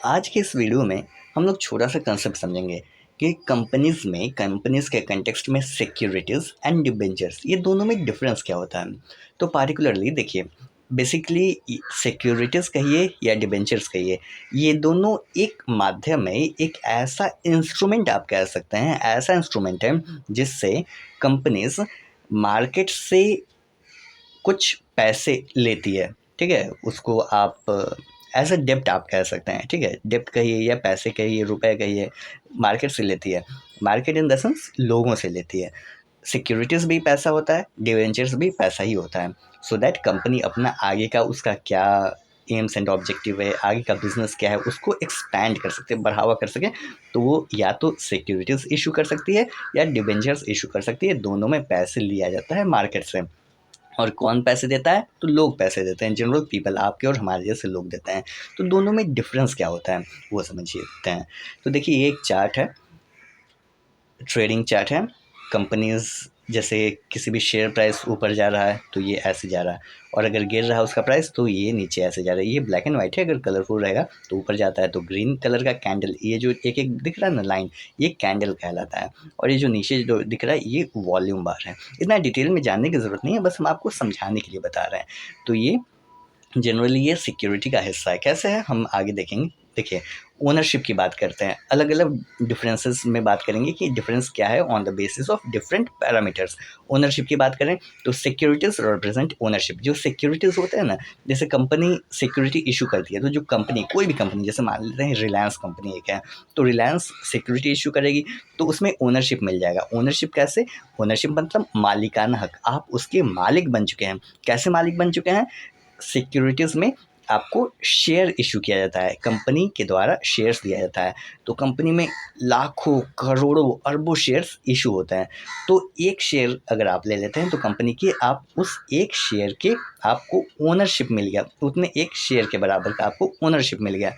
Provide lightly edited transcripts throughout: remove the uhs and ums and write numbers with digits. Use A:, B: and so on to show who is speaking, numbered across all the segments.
A: आज के इस वीडियो में हम लोग छोटा सा कंसेप्ट समझेंगे कि कंपनीज़ के कंटेक्स्ट में सिक्योरिटीज़ एंड डिबेंचर्स ये दोनों में डिफरेंस क्या होता है। तो पार्टिकुलरली देखिए, बेसिकली सिक्योरिटीज़ कहिए या डिबेंचर्स कहिए, ये दोनों एक माध्यम है, एक ऐसा इंस्ट्रूमेंट आप कह सकते हैं, ऐसा इंस्ट्रूमेंट है जिससे कंपनीज़ मार्केट से कुछ पैसे लेती है, ठीक है? उसको आप एज़ अ डेब्ट आप कह सकते हैं, ठीक है? डेब्ट कहिए या पैसे कहिए, रुपए कहिए, मार्केट से लेती है। मार्केट इन द सेंस लोगों से लेती है। सिक्योरिटीज़ भी पैसा होता है, डिवेंचर्स भी पैसा ही होता है। सो दैट कंपनी अपना आगे का उसका क्या एम्स एंड ऑब्जेक्टिव है, आगे का बिज़नेस क्या है, उसको एक्सपैंड कर सकते हैं, बढ़ावा कर सकें, तो वो या तो सिक्योरिटीज़ इश्यू कर सकती है या डिबेंचर्स इश्यू कर सकती है। दोनों में पैसे लिया जाता है मार्केट से। और कौन पैसे देता है? तो लोग पैसे देते हैं, जनरल पीपल, आपके और हमारे जैसे लोग देते हैं। तो दोनों में डिफरेंस क्या होता है वो समझते हैं। तो देखिए, ये एक चार्ट है, ट्रेडिंग चार्ट है। कंपनीज जैसे किसी भी शेयर प्राइस ऊपर जा रहा है तो ये ऐसे जा रहा है, और अगर गिर रहा है उसका प्राइस तो ये नीचे ऐसे जा रहा है। ये ब्लैक एंड वाइट है, अगर कलरफुल रहेगा तो ऊपर जाता है। तो ग्रीन कलर का कैंडल, ये जो एक एक दिख रहा है ना लाइन, ये कैंडल कहलाता है। और ये जो नीचे जो दिख रहा है ये वॉल्यूम बार है। इतना डिटेल में जानने की ज़रूरत नहीं है, बस हम आपको समझाने के लिए बता रहे हैं। तो ये जनरली ये सिक्योरिटी का हिस्सा है। कैसे है हम आगे देखेंगे। देखिए, ओनरशिप की बात करते हैं, अलग अलग डिफरेंसेस में बात करेंगे कि डिफरेंस क्या है on the basis of different parameters. Ownership की बात करें तो सिक्योरिटीज रिप्रेजेंट ओनरशिप। जो सिक्योरिटीज होते हैं ना, जैसे कंपनी सिक्योरिटी इशू करती है, तो जो कंपनी, कोई भी कंपनी, जैसे मान लेते हैं रिलायंस कंपनी एक है, तो रिलायंस सिक्योरिटी इशू करेगी तो उसमें ओनरशिप मिल जाएगा। ओनरशिप कैसे? ओनरशिप मतलब मालिकाना हक, आप उसके मालिक बन चुके हैं। कैसे मालिक बन चुके हैं? सिक्योरिटीज़ में आपको शेयर इशू किया जाता है, कंपनी के द्वारा शेयर्स दिया जाता है। तो कंपनी में लाखों, करोड़ों, अरबों शेयर्स इशू होते हैं। तो एक शेयर अगर आप ले लेते हैं तो कंपनी की, आप उस एक शेयर के आपको ओनरशिप मिल गया, उतने एक शेयर के बराबर का आपको ओनरशिप मिल गया।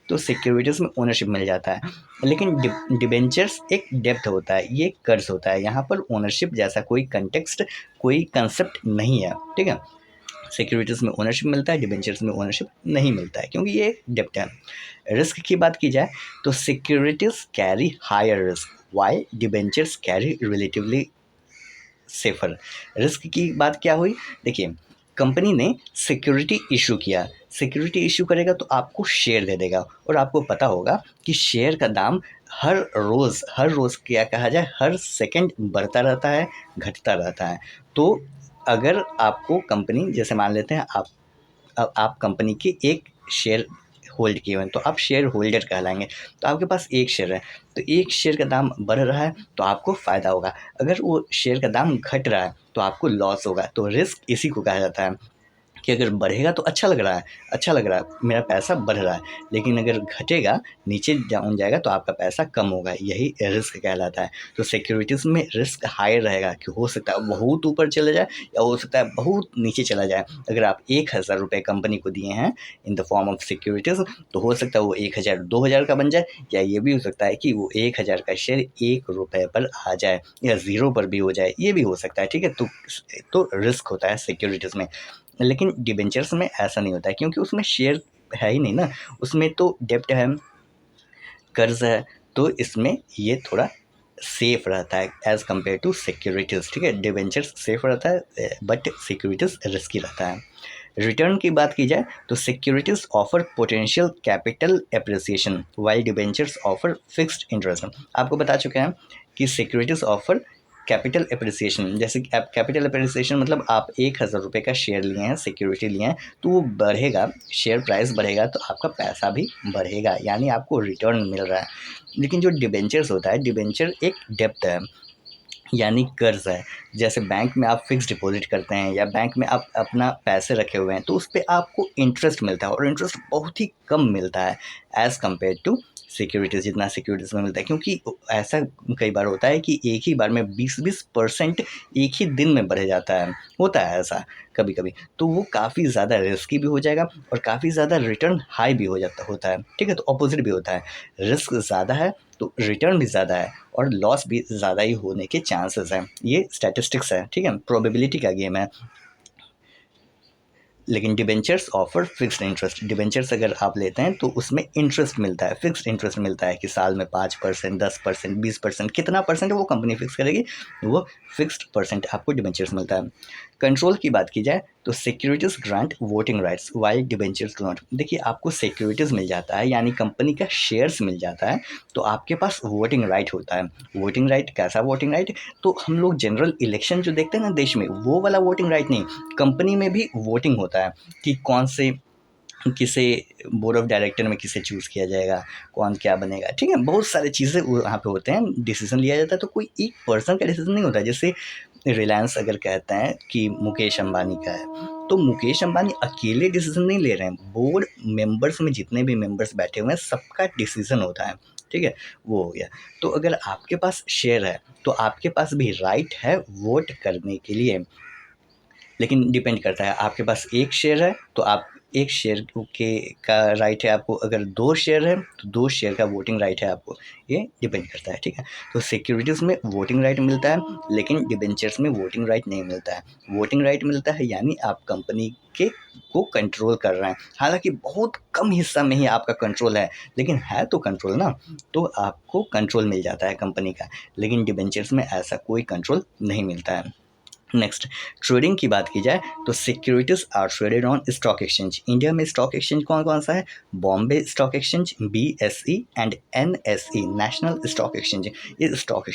A: तो सिक्योरिटीज़ में ओनरशिप मिल जाता है। लेकिन डिबेंचर्स एक डेब्ट होता है, ये कर्ज होता है। यहाँ पर ओनरशिप जैसा कोई कंटेक्स्ट, कोई कंसेप्ट नहीं है, ठीक है? सिक्योरिटीज़ में ओनरशिप मिलता है, डिबेंचर्स में ओनरशिप नहीं मिलता है, क्योंकि ये डेब्ट है। रिस्क की बात की जाए तो securities carry higher risk, why debentures carry relatively safer. Risk की बात क्या हुई? देखिए, कंपनी ने सिक्योरिटी इशू किया, सिक्योरिटी इशू करेगा तो आपको शेयर दे देगा, और आपको पता होगा कि शेयर का दाम हर रोज़ क्या कहा जाए, हर सेकंड बढ़ता रहता है, घटता रहता है। तो अगर आपको कंपनी, जैसे मान लेते हैं आप कंपनी के एक शेयर होल्ड किए हुए हैं, तो आप शेयर होल्डर कहलाएंगे। तो आपके पास एक शेयर है, तो एक शेयर का दाम बढ़ रहा है तो आपको फ़ायदा होगा, अगर वो शेयर का दाम घट रहा है तो आपको लॉस होगा। तो रिस्क इसी को कहा जाता है कि अगर बढ़ेगा तो अच्छा लग रहा है, मेरा पैसा बढ़ रहा है, लेकिन अगर घटेगा, नीचे डाउन जाएगा तो आपका पैसा कम होगा, यही रिस्क कहलाता है। तो सिक्योरिटीज़ में रिस्क हायर रहेगा कि हो सकता है बहुत ऊपर चले जाए या हो सकता है बहुत नीचे चला जाए। अगर आप 1,000 रुपये कंपनी को दिए हैं in the form of securities, तो हो सकता है वो 1,000 2,000 का बन जाए, या ये भी हो सकता है कि वो 1,000 का शेयर 1 रुपये पर आ जाए या ज़ीरो पर भी हो जाए, ये भी हो सकता है, ठीक है? तो रिस्क होता है सिक्योरिटीज़ में। लेकिन डिबेंचर्स में ऐसा नहीं होता है, क्योंकि उसमें शेयर है ही नहीं ना, उसमें तो डेब्ट है, कर्ज है। तो इसमें ये थोड़ा सेफ रहता है एज़ कम्पेयर टू सिक्योरिटीज़, ठीक है? डिबेंचर्स सेफ रहता है, बट सिक्योरिटीज़ रिस्की रहता है। रिटर्न की बात की जाए तो securities offer potential capital appreciation, while debentures offer fixed interest. आपको बता चुके हैं कि सिक्योरिटीज ऑफर कैपिटल एप्रिसिएशन। जैसे कि आप, कैपिटल एप्रिसिएशन मतलब आप 1,000 रुपये का शेयर लिए हैं, सिक्योरिटी लिए हैं, तो वो बढ़ेगा, शेयर प्राइस बढ़ेगा तो आपका पैसा भी बढ़ेगा, यानी आपको रिटर्न मिल रहा है। लेकिन जो डिबेंचर्स होता है, डिबेंचर एक डेप्ट है, यानी कर्ज़ है। जैसे बैंक में आप फ़िक्स्ड डिपॉज़िट करते हैं या बैंक में आप अपना पैसे रखे हुए हैं, तो उस पे आपको इंटरेस्ट मिलता है, और इंटरेस्ट बहुत ही कम मिलता है एज़ कम्पेयर टू सिक्योरिटीज़, जितना सिक्योरिटीज़ में मिलता है। क्योंकि ऐसा कई बार होता है कि एक ही बार में 20% एक ही दिन में बढ़ जाता है, होता है ऐसा कभी-कभी। तो वो काफ़ी ज़्यादा रिस्की भी हो जाएगा और काफ़ी ज़्यादा रिटर्न हाई भी होता है, ठीक है? तो अपोज़िट भी होता है, रिस्क ज़्यादा है तो रिटर्न भी ज़्यादा है, और लॉस भी ज़्यादा ही होने के चांसेस हैं। ये स्टैटिस्टिक्स है, ठीक है? प्रोबेबिलिटी का गेम है। लेकिन debentures offer fixed interest. Debentures अगर आप लेते हैं तो उसमें इंटरेस्ट मिलता है, फिक्स्ड इंटरेस्ट मिलता है कि साल में 5%, 10%, 20%, कितना परसेंट वो कंपनी फिक्स करेगी, वो फिक्स्ड परसेंट आपको डिबेंचर्स मिलता है। कंट्रोल की बात की जाए तो securities grant voting rights while debentures do not. देखिए आपको सिक्योरिटीज मिल जाता है यानी कंपनी का शेयर्स मिल जाता है, तो आपके पास वोटिंग राइट होता है। वोटिंग राइट कैसा वोटिंग राइट, तो हम लोग जनरल इलेक्शन जो देखते हैं ना देश में, वो वाला वोटिंग राइट नहीं, कंपनी में भी वोटिंग होता है कि कौन से किसे बोर्ड ऑफ डायरेक्टर में किसे चूज़ किया जाएगा, कौन क्या बनेगा, ठीक है, बहुत सारी चीज़ें वहाँ पे होते हैं, डिसीजन लिया जाता है। तो कोई एक पर्सन का डिसीजन नहीं होता है। जैसे रिलायंस अगर कहते हैं कि मुकेश अंबानी का है, तो मुकेश अंबानी अकेले डिसीजन नहीं ले रहे हैं, बोर्ड मेंबर्स में जितने भी मेंबर्स बैठे हुए हैं सबका डिसीजन होता है, ठीक है, वो हो गया। तो अगर आपके पास शेयर है तो आपके पास भी राइट है वोट करने के लिए, लेकिन डिपेंड करता है, आपके पास एक शेयर है तो आप एक शेयर के का राइट है आपको, अगर 2 शेयर है तो 2 शेयर का वोटिंग राइट है आपको, ये डिपेंड करता है, ठीक है। तो सिक्योरिटीज़ में वोटिंग राइट मिलता है लेकिन डिबेंचर्स में वोटिंग राइट नहीं मिलता है। वोटिंग राइट मिलता है यानी आप कंपनी के को कंट्रोल कर रहे हैं, हालाँकि बहुत कम हिस्सा में ही आपका कंट्रोल है, लेकिन है तो कंट्रोल ना, तो आपको कंट्रोल मिल जाता है कंपनी का, लेकिन डिबेंचर्स में ऐसा कोई कंट्रोल नहीं मिलता है। नेक्स्ट, ट्रेडिंग की बात की जाए तो securities are traded on stock exchange. India में स्टॉक एक्सचेंज कौन कौन सा है, Bombay stock exchange, BSE and NSE national stock exchange. ये स्टॉक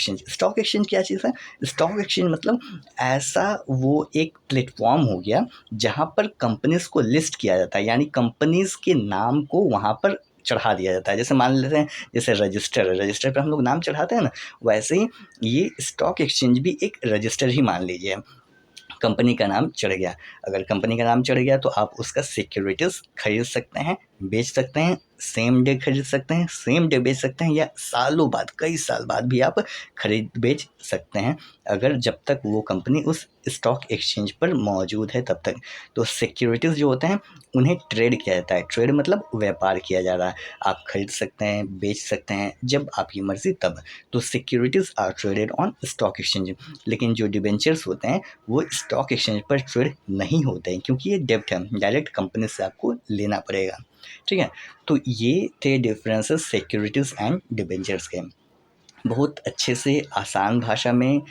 A: एक्सचेंज क्या चीज़ है, स्टॉक एक्सचेंज मतलब ऐसा वो एक प्लेटफॉर्म हो गया जहाँ पर कंपनीज को लिस्ट किया जाता है, यानी कंपनीज के नाम को वहाँ पर चढ़ा दिया जाता है। जैसे मान लेते हैं, जैसे रजिस्टर पर हम लोग नाम चढ़ाते हैं ना, वैसे ही ये स्टॉक एक्सचेंज भी एक रजिस्टर ही मान लीजिए। कंपनी का नाम चढ़ गया, अगर कंपनी का नाम चढ़ गया तो आप उसका सिक्योरिटीज़ खरीद सकते हैं, बेच सकते हैं, सेम डे खरीद सकते हैं, सेम डे बेच सकते हैं, या सालों बाद, कई साल बाद भी आप खरीद बेच सकते हैं, अगर जब तक वो कंपनी उस स्टॉक एक्सचेंज पर मौजूद है तब तक। तो सिक्योरिटीज़ जो होते हैं उन्हें ट्रेड किया जाता है, ट्रेड मतलब व्यापार किया जा रहा है, आप खरीद सकते हैं, बेच सकते हैं जब आपकी मर्ज़ी तब। तो securities are traded on stock exchange. लेकिन जो डिबेंचर्स होते हैं वो स्टॉक एक्सचेंज पर ट्रेड नहीं होते हैं क्योंकि ये डेब्ट है, डायरेक्ट कंपनी से आपको लेना पड़ेगा, ठीक है। तो ये थे डिफरेंसेस सिक्योरिटीज़ एंड डिबेंचर्स के। बहुत अच्छे से आसान भाषा में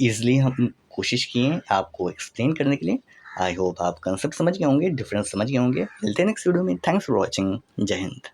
A: ईज़िली हम कोशिश किए आपको एक्सप्लेन करने के लिए। आई होप आप कंसेप्ट समझ गए होंगे, डिफरेंस समझ गए होंगे। मिलते हैं नेक्स्ट वीडियो में। Thanks for watching. जय हिंद।